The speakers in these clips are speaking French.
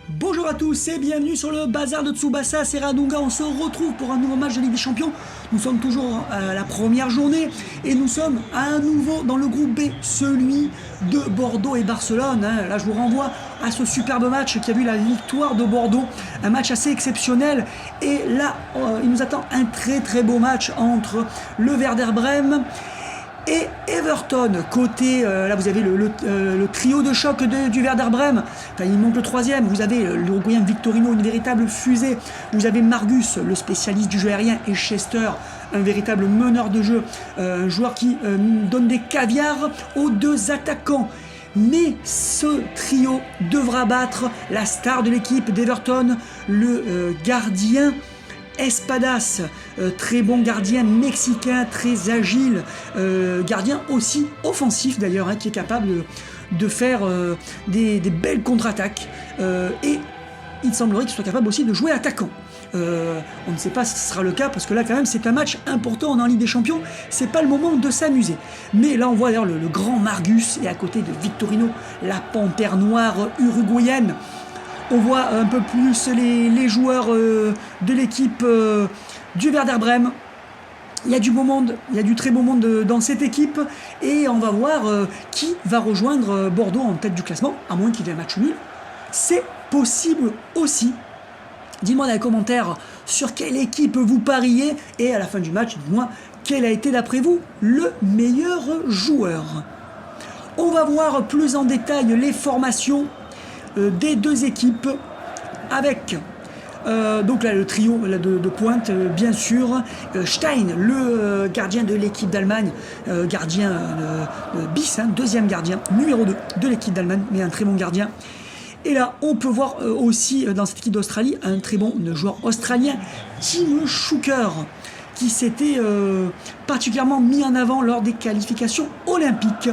Bonjour à tous et bienvenue sur le bazar de Tsubasa Seranunga. On se retrouve pour un nouveau match de Ligue des Champions. Nous sommes toujours à la première journée et nous sommes à nouveau dans le groupe B, celui de Bordeaux et Barcelone. Là, je vous renvoie à ce superbe match qui a vu la victoire de Bordeaux, un match assez exceptionnel. Et là, il nous attend un très beau match entre le Werder Brême et Everton. Côté, là vous avez le trio de choc du Werder Brême. Enfin, il manque le troisième. Vous avez l'Uruguayen Victorino, une véritable fusée. Vous avez Margus, le spécialiste du jeu aérien, et Chester, un véritable meneur de jeu, un joueur qui donne des caviars aux deux attaquants. Mais ce trio devra battre la star de l'équipe d'Everton, le gardien Espadas, très bon gardien mexicain, très agile, gardien aussi offensif d'ailleurs, qui est capable de faire des belles contre-attaques, et il semblerait qu'il soit capable aussi de jouer attaquant. On ne sait pas si ce sera le cas parce que là quand même c'est un match important en Ligue des Champions, c'est pas le moment de s'amuser. Mais là on voit d'ailleurs le grand Margus et à côté de Victorino, la panthère noire uruguayenne. On voit un peu plus les joueurs de l'équipe du Werder Brême. Il y a du beau monde, il y a du très beau monde dans cette équipe. Et on va voir qui va rejoindre Bordeaux en tête du classement, à moins qu'il y ait un match nul. C'est possible aussi. Dites-moi dans les commentaires sur quelle équipe vous pariez. Et à la fin du match, dites-moi quel a été d'après vous le meilleur joueur. On va voir plus en détail les formations des deux équipes avec donc là le trio là, de pointe, bien sûr, Stein, le gardien de l'équipe d'Allemagne, gardien bis, deuxième gardien, numéro 2 de l'équipe d'Allemagne, mais un très bon gardien. Et là on peut voir aussi dans cette équipe d'Australie un très bon joueur australien, Tim Schuker, qui s'était particulièrement mis en avant lors des qualifications olympiques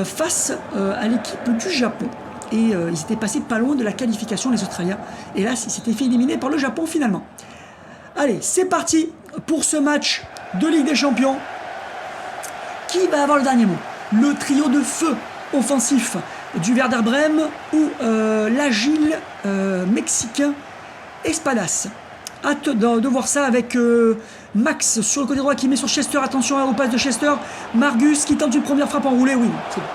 face à l'équipe du Japon. Et ils étaient passés pas loin de la qualification, les Australiens. Et là, ils s'étaient fait éliminer par le Japon finalement. Allez, c'est parti pour ce match de Ligue des Champions. Qui va avoir le dernier mot? Le trio de feu offensif du Werder Brême ou l'agile mexicain Espadas? Hâte de voir ça avec Max sur le côté droit qui met sur Chester. Attention au passe de Chester. Margus qui tente une première frappe enroulée. Oui,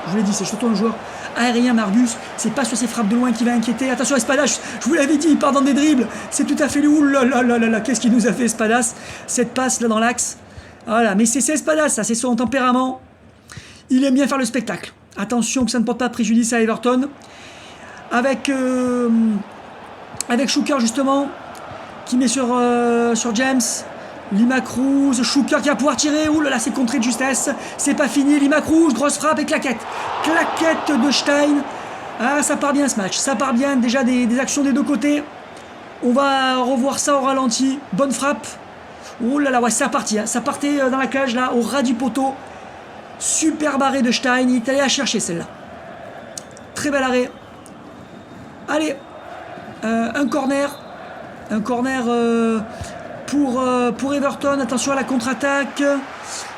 je vous l'ai dit, c'est surtout un joueur aérien, Margus. C'est pas sur ses frappes de loin qui va inquiéter. Attention Espadas, je vous l'avais dit, il part dans des dribbles. C'est tout à fait lui. Ouh là là là là, qu'est-ce qu'il nous a fait Espadas? Cette passe là dans l'axe. Voilà, mais c'est Espadas, ça, c'est son tempérament. Il aime bien faire le spectacle. Attention que ça ne porte pas préjudice à Everton. Avec Schuker justement, qui met sur James. Lima Cruz, Schuker qui va pouvoir tirer. Ouh là là, c'est contré de justesse. C'est pas fini. Lima Cruz, grosse frappe et claquette. Claquette de Stein. Ah, ça part bien ce match. Ça part bien. Déjà des actions des deux côtés. On va revoir ça au ralenti. Bonne frappe. Ouh là là, ouais, ça partit. Ça partait dans la cage là, au ras du poteau. Super arrêt de Stein. Il est allé la chercher celle-là. Très bel arrêt. Allez, un corner. Un corner pour Everton. Attention à la contre-attaque.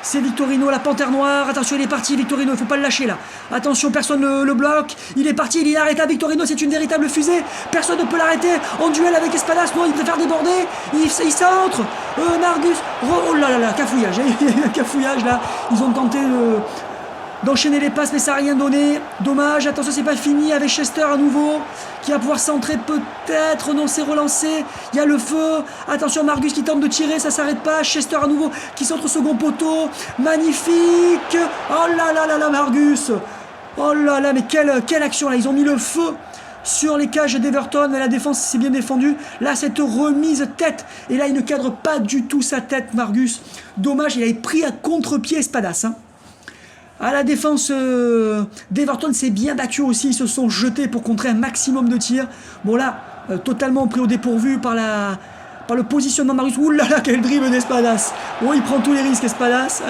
C'est Victorino, la panthère noire. Attention, il est parti, Victorino, il ne faut pas le lâcher là. Attention, personne ne le bloque. Il est parti, il est arrêtable. Victorino, c'est une véritable fusée. Personne ne peut l'arrêter. En duel avec Espadas, non, il préfère déborder. Il centre. Margus. Oh là là là, cafouillage. Il y a eu un cafouillage là. Ils ont tenté d'enchaîner les passes, mais ça n'a rien donné. Dommage. Attention, c'est pas fini avec Chester à nouveau, qui va pouvoir centrer peut-être. Non, c'est relancé. Il y a le feu. Attention, Margus qui tente de tirer, ça s'arrête pas. Chester à nouveau qui centre au second poteau. Magnifique. Oh là là là là, Margus. Oh là là, mais quelle action là. Ils ont mis le feu sur les cages d'Everton, mais la défense s'est bien défendue. Là, cette remise tête. Et là, il ne cadre pas du tout sa tête, Margus. Dommage, il avait pris à contre-pied Espadas. À la défense d'Everton s'est bien battu aussi, ils se sont jetés pour contrer un maximum de tirs. Bon là, totalement pris au dépourvu par le positionnement de Margus. Ouh là là, quel dribble d'Espadas. Oh, il prend tous les risques Espadas.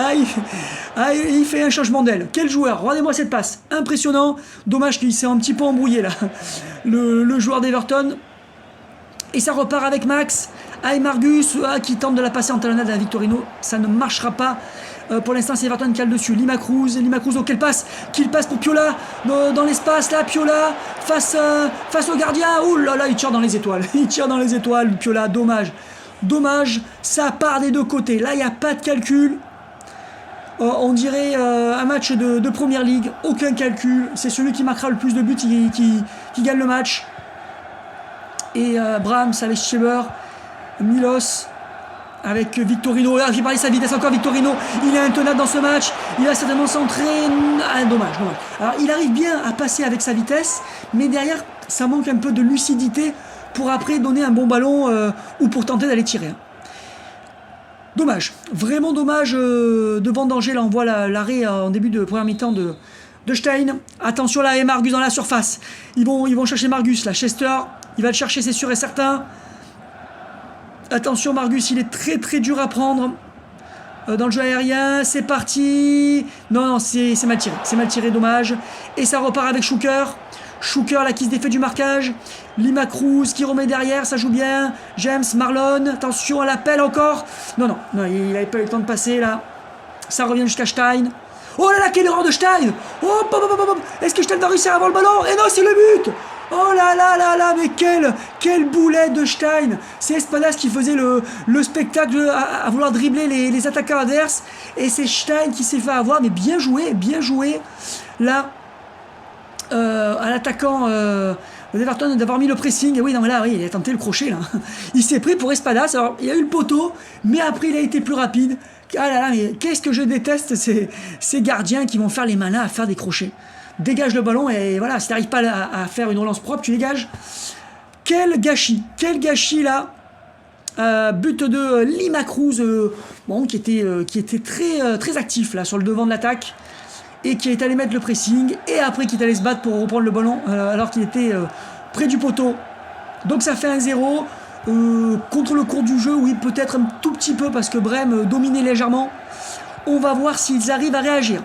Il fait un changement d'aile. Quel joueur, regardez-moi cette passe. Impressionnant. Dommage qu'il s'est un petit peu embrouillé là, le joueur d'Everton. Et ça repart avec Max. Margus qui tente de la passer en talonnade à Victorino. Ça ne marchera pas. Pour l'instant, c'est Everton qui a le dessus. Lima Cruz, oh, qu'il passe pour Piola dans l'espace. Là, Piola face au gardien. Ouh là là, il tire dans les étoiles. Il tire dans les étoiles, Piola. Dommage. Ça part des deux côtés. Là, il n'y a pas de calcul. On dirait un match de Première Ligue. Aucun calcul. C'est celui qui marquera le plus de buts qui gagne le match. Et Brahms avec Schieber, Milos avec Victorino. J'ai parlé de sa vitesse encore, Victorino. Il est intenable dans ce match. Il a certainement centré. Dommage. Alors, il arrive bien à passer avec sa vitesse, mais derrière, ça manque un peu de lucidité pour après donner un bon ballon ou pour tenter d'aller tirer. Dommage. Vraiment dommage de vendanger. Là, on voit l'arrêt en début de première mi-temps de Stein. Attention là, et Margus dans la surface. Ils vont chercher Margus là. Chester. Il va le chercher, c'est sûr et certain. Attention, Margus, il est très très dur à prendre dans le jeu aérien. C'est parti. Non, c'est mal tiré. C'est mal tiré, dommage. Et ça repart avec Schuker. Schuker là qui se défait du marquage. Lima Cruz qui remet derrière, ça joue bien. James, Marlon. Attention à l'appel encore. Non, il n'avait pas eu le temps de passer là. Ça revient jusqu'à Stein. Oh là là, quelle erreur de Stein. Est-ce que Stein va réussir à avoir le ballon? Et non, c'est le but. Oh là, mais quel boulet de Stein. C'est Espadas qui faisait le spectacle à vouloir dribbler les attaquants adverses. Et c'est Stein qui s'est fait avoir. Mais bien joué. Là, à l'attaquant d'Everton d'avoir mis le pressing. Et oui, il a tenté le crochet là. Il s'est pris pour Espadas. Alors, il a eu le poteau, mais après, il a été plus rapide. Ah là là, mais qu'est-ce que je déteste ces gardiens qui vont faire les malins à faire des crochets. Dégage le ballon et voilà, si tu n'arrives pas à faire une relance propre, tu dégages. Quel gâchis là. But de Lima Cruz, qui était très, très actif là sur le devant de l'attaque et qui est allé mettre le pressing et après qui est allé se battre pour reprendre le ballon alors qu'il était près du poteau. Donc ça fait 1-0. Contre le cours du jeu, oui, peut-être un tout petit peu parce que Brême dominait légèrement. On va voir s'ils arrivent à réagir.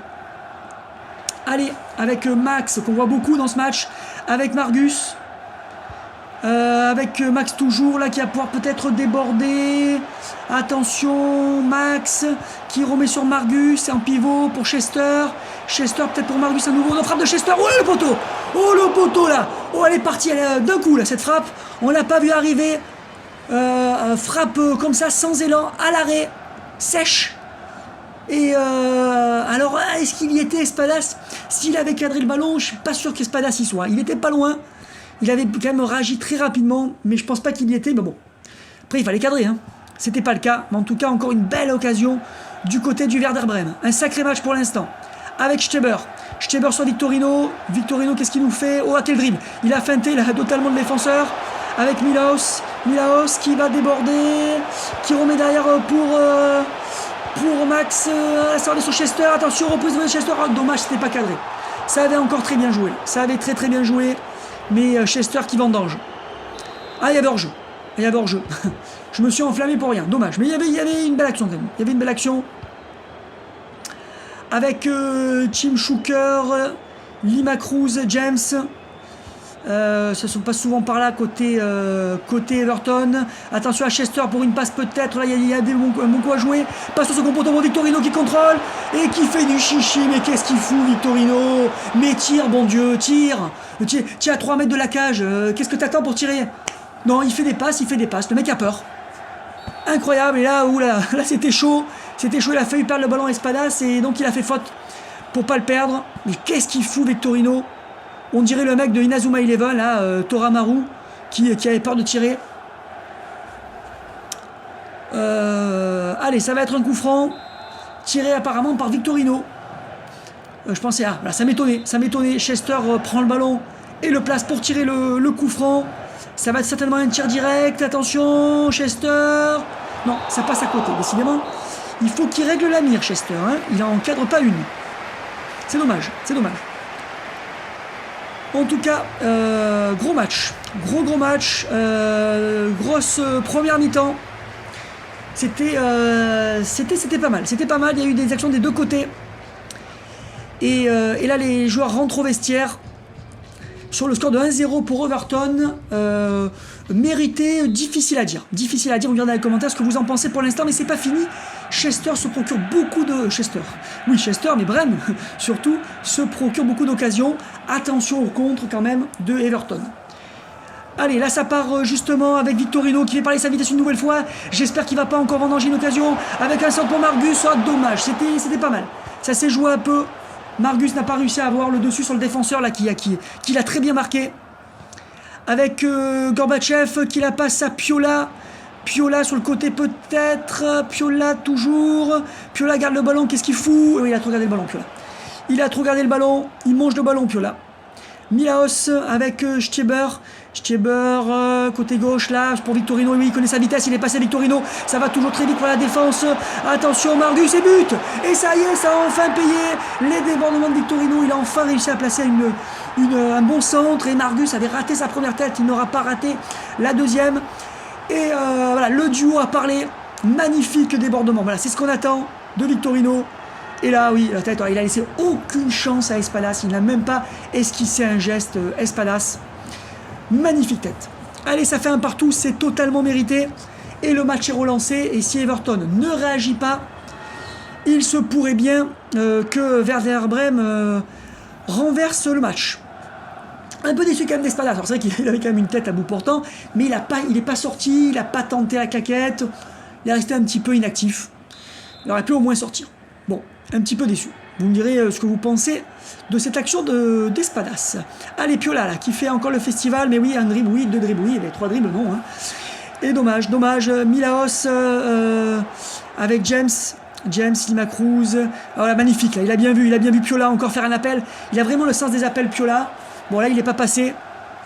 Allez, avec Max, qu'on voit beaucoup dans ce match, avec Margus, avec Max toujours, là, qui va pouvoir peut-être déborder. Attention, Max, qui remet sur Margus, c'est en pivot pour Chester. Chester, peut-être pour Margus à nouveau. Non, frappe de Chester, oh le poteau là. Oh, elle est partie d'un coup, là, cette frappe. On l'a pas vu arriver. Frappe comme ça, sans élan, à l'arrêt, sèche. Et alors, est-ce qu'il y était, Espadas? S'il avait cadré le ballon, je suis pas sûr qu'Espadas y soit. Il était pas loin. Il avait quand même réagi très rapidement, mais je pense pas qu'il y était. Mais bon, après il fallait cadrer. C'était pas le cas. Mais en tout cas, encore une belle occasion du côté du Werder Brême. Un sacré match pour l'instant. Avec Steber sur Victorino. Victorino, qu'est-ce qu'il nous fait? Oh, à quel dribble. Il a feinté là, totalement le défenseur. Avec Milaos qui va déborder, qui remet derrière pour Max, ça va sur Chester. Attention, reprise de Chester. Oh, dommage, c'était pas cadré. Ça avait encore très bien joué. Très bien joué. Mais Chester qui vendange. Ah, il y avait hors-jeu. Je me suis enflammé pour rien. Dommage. Mais il y avait une belle action quand même. Il y avait une belle action. Avec Tim Schuker, Lima Cruz, James. Ça se passe souvent par là côté Everton. Attention à Chester pour une passe peut-être. Là il y a des bons coups à jouer. Passe au second poteau, Victorino qui contrôle et qui fait du chichi. Mais qu'est-ce qu'il fout, Victorino? Mais tire, bon Dieu, tire à 3 mètres de la cage. Qu'est-ce que t'attends pour tirer? Non, il fait des passes. Le mec a peur. Incroyable. Et là, là c'était chaud. Il a failli perdre le ballon à Espadas et donc il a fait faute pour pas le perdre. Mais qu'est-ce qu'il fout, Victorino? On dirait le mec de Inazuma Eleven, là, Toramaru, qui avait peur de tirer. Allez, ça va être un coup franc, tiré apparemment par Victorino. Je pensais, là, ça m'étonnait. Chester prend le ballon et le place pour tirer le coup franc. Ça va être certainement un tir direct. Attention, Chester. Non, ça passe à côté, décidément. Il faut qu'il règle la mire, Chester. Il en encadre pas une. C'est dommage. En tout cas, gros match, grosse première mi-temps. C'était pas mal. Il y a eu des actions des deux côtés. Et là, les joueurs rentrent au vestiaire sur le score de 1-0 pour Everton. Mérité, difficile à dire. On verra dans les commentaires ce que vous en pensez pour l'instant, mais c'est pas fini. Chester se procure beaucoup de... Chester, mais Brême, surtout, se procure beaucoup d'occasions. Attention au contre, quand même, de Everton. Allez, là ça part justement avec Victorino qui fait parler sa vitesse une nouvelle fois. J'espère qu'il ne va pas encore vendanger une occasion. Avec un centre pour Margus, oh, dommage, c'était pas mal. Ça s'est joué un peu. Margus n'a pas réussi à avoir le dessus sur le défenseur là, qui l'a très bien marqué. Avec Gorbatchev qui la passe à Piola. Piola sur le côté peut-être. Piola toujours. Piola garde le ballon, qu'est-ce qu'il fout? Oui, il a trop gardé le ballon, Piola. Il a trop gardé le ballon, il mange le ballon, Piola. Milaos avec Stieber. Stieber, côté gauche là, pour Victorino. Oui, il connaît sa vitesse, il est passé Victorino. Ça va toujours très vite pour la défense. Attention, Margus et but. Et ça y est, ça a enfin payé. Les débordements de Victorino. Il a enfin réussi à placer un bon centre. Et Margus avait raté sa première tête. Il n'aura pas raté la deuxième. Et voilà, le duo a parlé. Magnifique débordement. Voilà, c'est ce qu'on attend de Victorino. Et là, oui, la tête, il a laissé aucune chance à Espadas. Il n'a même pas esquissé un geste, Espadas. Magnifique tête. Allez, ça fait un partout, c'est totalement mérité. Et le match est relancé. Et si Everton ne réagit pas, il se pourrait bien que Werder Brême renverse le match. Un peu déçu quand même d'Espadas. Alors c'est vrai qu'il avait quand même une tête à bout portant, mais il n'est pas sorti, il n'a pas tenté la claquette. Il est resté un petit peu inactif. Il aurait pu au moins sortir. Bon, un petit peu déçu. Vous me direz ce que vous pensez de cette action d'Espadas. Allez, Piola, là, qui fait encore le festival. Mais oui, un dribble, oui, 2 dribbles, oui. Mais 3 dribbles, non. Hein. Et dommage. Milaos avec James, Lima Cruz. Voilà, magnifique. Là. Il a bien vu Piola encore faire un appel. Il a vraiment le sens des appels, Piola. Bon, là, il n'est pas passé.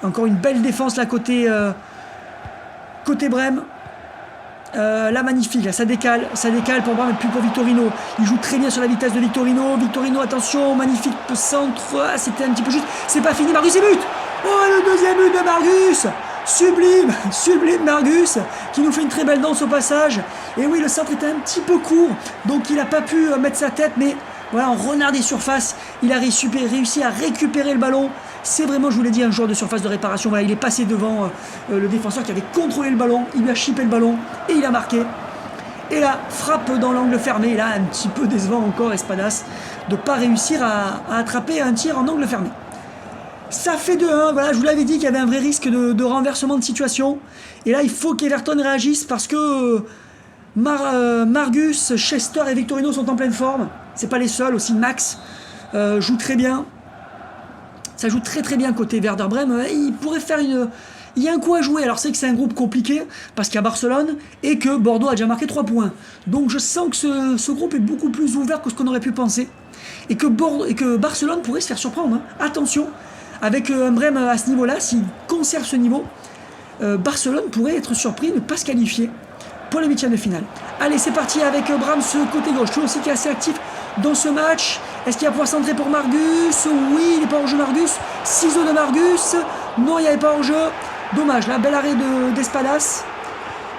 Encore une belle défense, là, côté Brême. Là, magnifique, là, ça décale pour Brême et puis pour Victorino. Il joue très bien sur la vitesse de Victorino. Victorino, attention, magnifique centre. Ah, c'était un petit peu juste. C'est pas fini, Margus et but. Oh, le deuxième but de Margus. Sublime Margus, qui nous fait une très belle danse au passage. Et oui, le centre était un petit peu court, donc il n'a pas pu mettre sa tête, mais voilà, en renard des surfaces, il a réussi à récupérer le ballon. C'est vraiment, je vous l'ai dit, un joueur de surface de réparation. Voilà, il est passé devant le défenseur qui avait contrôlé le ballon. Il lui a chippé le ballon et il a marqué. Et là, frappe dans l'angle fermé. Et là, un petit peu décevant encore, Espadas, de ne pas réussir à attraper un tir en angle fermé. Ça fait 2-1. Voilà, je vous l'avais dit qu'il y avait un vrai risque de renversement de situation. Et là, il faut qu'Everton réagisse parce que Margus, Chester et Victorino sont en pleine forme. C'est pas les seuls. Aussi, Max joue très bien. Ça joue très très bien côté Werder Brême. Il pourrait faire il y a un coup à jouer. Alors c'est que c'est un groupe compliqué parce qu'il y a Barcelone et que Bordeaux a déjà marqué 3 points. Donc je sens que ce groupe est beaucoup plus ouvert que ce qu'on aurait pu penser. Et que Barcelone pourrait se faire surprendre. Hein. Attention, avec un Brême à ce niveau-là, s'il conserve ce niveau, Barcelone pourrait être surpris de ne pas se qualifier pour les 8e de finale. Allez, c'est parti avec Brahms côté gauche. Je trouve aussi qu'il est assez actif dans ce match. Est-ce qu'il va pouvoir centrer pour Margus? Oui, il n'est pas hors jeu, Margus. Ciseaux de Margus. Non, il n'y avait pas hors jeu. Dommage, là, bel arrêt d'Espadas.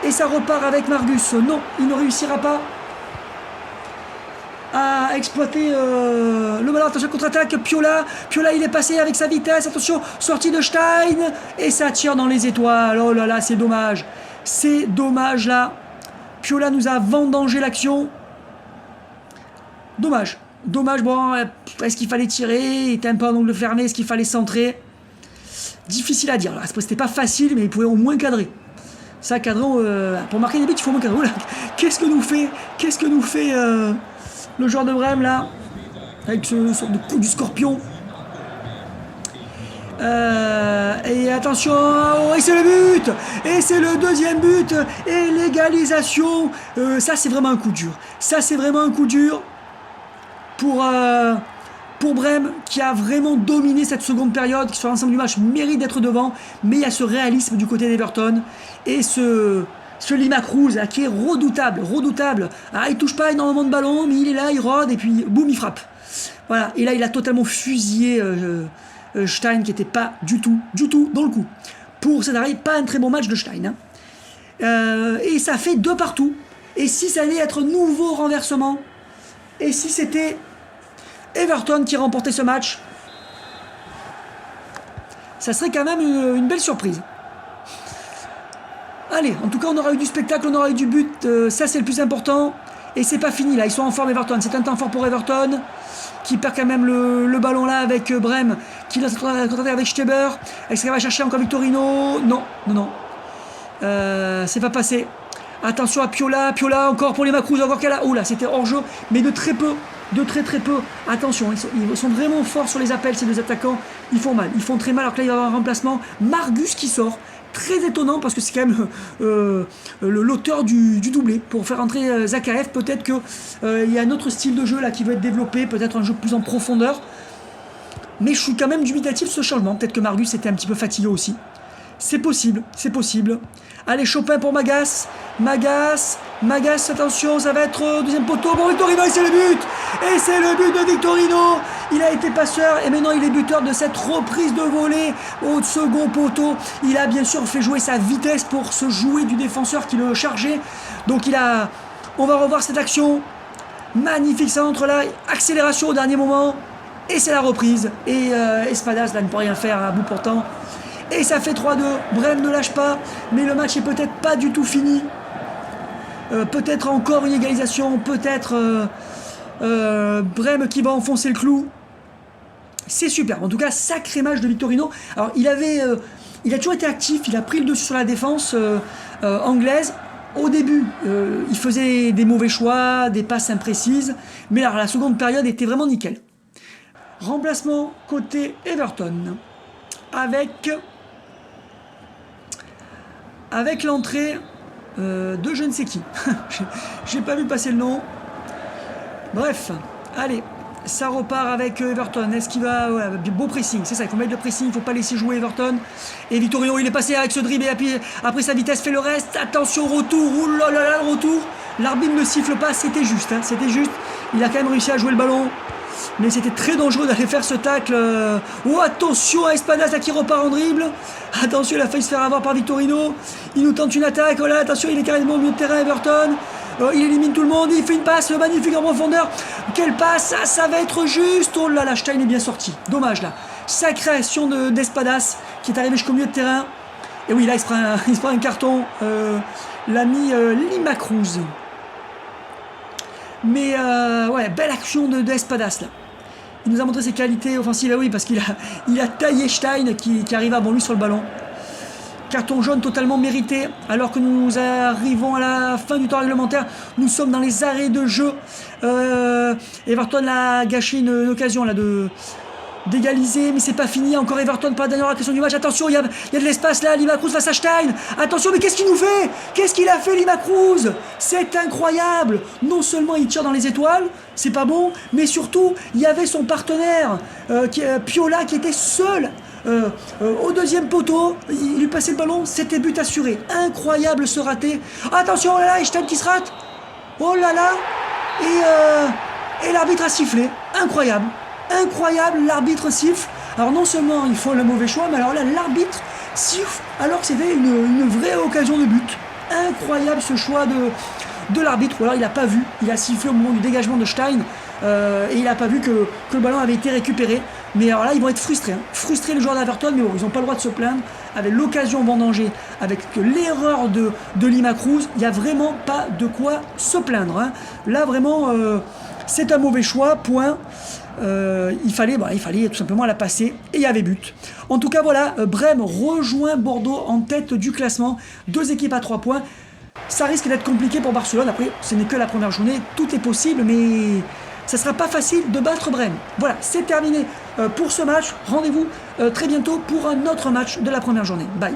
Et ça repart avec Margus. Non, il ne réussira pas à exploiter le ballon. Attention, contre-attaque. Piola, il est passé avec sa vitesse. Attention, sortie de Stein. Et ça tire dans les étoiles. Oh là là, c'est dommage. C'est dommage, là. Piola nous a vendangé l'action. Dommage, bon, est-ce qu'il fallait tirer? Il était un peu en angle fermé, est-ce qu'il fallait centrer? Difficile à dire, là, c'était pas facile, mais il pouvait au moins cadrer. Ça, cadrer, pour marquer des buts, il faut au moins cadrer. Oula, qu'est-ce que nous fait le joueur de Brême, là? Avec ce sorte de coup du scorpion. Et attention, et c'est le but! Et c'est le deuxième but! Et l'égalisation! Ça, c'est vraiment un coup dur. Pour Brême, qui a vraiment dominé cette seconde période, qui sur l'ensemble du match mérite d'être devant, mais il y a ce réalisme du côté d'Everton et ce Lima Cruz là, qui est redoutable. Ah, il touche pas énormément de ballons, mais il est là, il rôde et puis boum, il frappe. Voilà, et là il a totalement fusillé Stein, qui n'était pas du tout dans le coup. Pour cet arrêt, pas un très bon match de Stein. Hein. Et ça fait 2 partout. Et si ça allait être nouveau renversement? Et si c'était Everton qui remportait ce match? Ça serait quand même une belle surprise. Allez, en tout cas, on aura eu du spectacle, on aura eu du but. Ça, c'est le plus important. Et c'est pas fini là, ils sont en forme Everton. C'est un temps fort pour Everton qui perd quand même le ballon là avec Brême, qui doit se contenter avec Steber. Est-ce qu'il va chercher encore Victorino? Non, non, non. C'est pas passé. Attention à Piola, Piola encore pour les Macruz, encore qu'elle a. Oh là, c'était hors-jeu, mais de très peu, de très très peu. Attention, ils sont vraiment forts sur les appels, ces deux attaquants. Ils font mal, ils font très mal, alors que là il va y avoir un remplacement. Margus qui sort. Très étonnant parce que c'est quand même l'auteur du doublé pour faire entrer Zakaev. Peut-être qu'il y a un autre style de jeu là qui va être développé, peut-être un jeu plus en profondeur. Mais je suis quand même dubitatif sur ce changement. Peut-être que Margus était un petit peu fatigué aussi. C'est possible, c'est possible. Allez, Chopin pour Magas. Magas, attention, ça va être deuxième poteau. Bon, Victorino, et c'est le but. Et c'est le but de Victorino. Il a été passeur et maintenant il est buteur de cette reprise de volée au second poteau. Il a bien sûr fait jouer sa vitesse pour se jouer du défenseur qui le chargeait. Donc on va revoir cette action. Magnifique centre là, accélération au dernier moment. Et c'est la reprise. Et Espadas là ne peut rien faire à bout portant. Et ça fait 3-2, Brême ne lâche pas, mais le match est peut-être pas du tout fini. Peut-être encore une égalisation, peut-être Brême qui va enfoncer le clou. C'est super, en tout cas sacré match de Victorino. Alors il a toujours été actif, il a pris le dessus sur la défense anglaise. Au début, il faisait des mauvais choix, des passes imprécises, mais alors la seconde période était vraiment nickel. Remplacement côté Everton. Avec l'entrée de je ne sais qui. J'ai pas vu passer le nom. Bref, allez, ça repart avec Everton. Est-ce qu'il va... Ouais, beau pressing, c'est ça, il faut mettre le pressing, il faut pas laisser jouer Everton. Et Victorino, il est passé avec ce dribble et après sa vitesse fait le reste. Attention, retour, oulala, le retour. L'arbitre ne siffle pas, c'était juste, hein, c'était juste. Il a quand même réussi à jouer le ballon. Mais c'était très dangereux d'aller faire ce tacle. Oh, attention à Espadas là, qui repart en dribble. Attention, il a failli se faire avoir par Victorino. Il nous tente une attaque. Oh là, attention, il est carrément au milieu de terrain, Everton. Il élimine tout le monde. Il fait une passe magnifique en profondeur. Quelle passe, ça va être juste. Oh là là, Stein est bien sorti. Dommage là. Sacrée action d'Espadas qui est arrivé jusqu'au milieu de terrain. Et oui, là, il se prend un carton. L'ami Lima Cruz. Mais ouais, belle action d'Espadas là. Il nous a montré ses qualités offensives, oui, parce qu'il a taillé Stein qui arrive avant lui sur le ballon. Carton jaune totalement mérité, alors que nous arrivons à la fin du temps réglementaire. Nous sommes dans les arrêts de jeu. Everton a gâché une occasion là d'égaliser, mais c'est pas fini. Encore Everton par la dernière occasion du match. Attention, il y a de l'espace là. Lima Cruz face à Stein. Attention, mais qu'est-ce qu'il nous fait? Qu'est-ce qu'il a fait, Lima Cruz? C'est incroyable. Non seulement il tire dans les étoiles, c'est pas bon, mais surtout il y avait son partenaire Piola qui était seul au deuxième poteau. Il lui passait le ballon, c'était but assuré. Incroyable ce raté. Attention, oh là là, Stein qui se rate. Oh là là. Et l'arbitre a sifflé. Incroyable. Incroyable, l'arbitre siffle. Alors non seulement il faut le mauvais choix, mais alors là l'arbitre siffle alors que c'était une vraie occasion de but. Incroyable ce choix de l'arbitre. Ou alors il n'a pas vu, il a sifflé au moment du dégagement de Stein et il n'a pas vu que le ballon avait été récupéré. Mais alors là ils vont être frustrés, hein. Frustrés les joueurs d'Everton, mais bon, ils n'ont pas le droit de se plaindre. Avec l'occasion vendangée, avec l'erreur de Lima Cruz, il n'y a vraiment pas de quoi se plaindre, hein. Là vraiment c'est un mauvais choix, point. Il fallait tout simplement la passer et il y avait but. En tout cas voilà, Brême rejoint Bordeaux en tête du classement, 2 équipes à 3 points. Ça risque d'être compliqué pour Barcelone. Après ce n'est que la première journée, tout est possible, mais ça sera pas facile de battre Brême. Voilà, c'est terminé pour ce match. Rendez-vous très bientôt pour un autre match de la première journée. Bye.